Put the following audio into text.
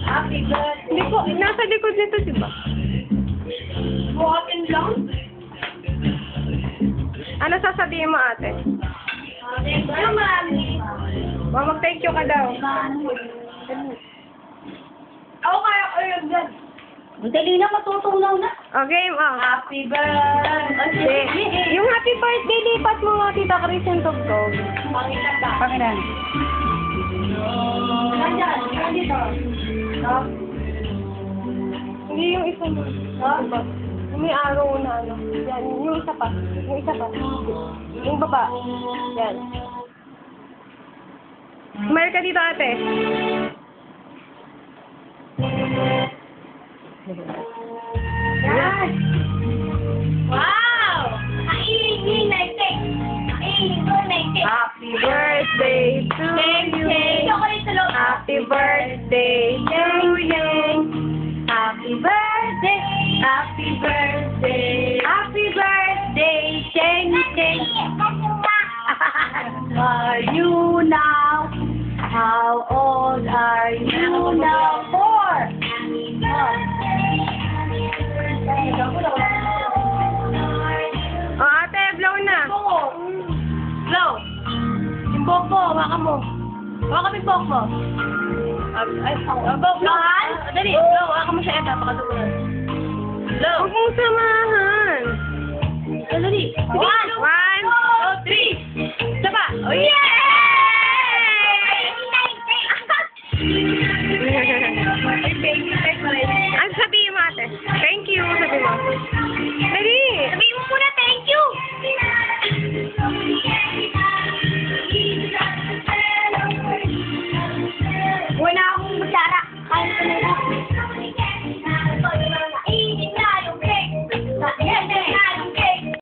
Happy birthday. Hindi ko, nasa likod nito, diba? Buhatin lang. Ano sasabihin mo, ate? Ano marami? Mag-thank you ka daw. Ako kaya ko yun dyan. Ang dali na, matutunaw na. Okay, Happy birthday. Yung happy birthday, lipat mo nga, Tita Chris, yung tugtog. Pangilan ba? Pangilan. Nandyan, nandito. No? Hindi yung isa mo. Diba? Yung may araw na ano. Yan, yung isa pa. Yung isa pa. Yung baba. Yan. Smile ka dito, ate. Yan. Wow! Kainin na cake. Kainin ko na cake. Happy birthday to you. Chocolate tulog. Happy birthday to you. Happy birthday. Happy birthday. Happy birthday, Cheng Cheng. Are you now? How old are you now? 4. O, ate, blow na. Blow. Yung buhok mo, hawakan mo. Hawakan mo yung buhok mo. Blow. Dali, blow. Hawakan mo siya, Eta. Pakatuloy. Blow. Huwag mong samahan. Dali. 1, 2, 3. Isa pa. Oh, yeah! Ano sabihin mo, ate? Thank you, sabihin mo. Dali. Sabihin mo muna, thank you! Wala akong magsara. Kain ko na lang.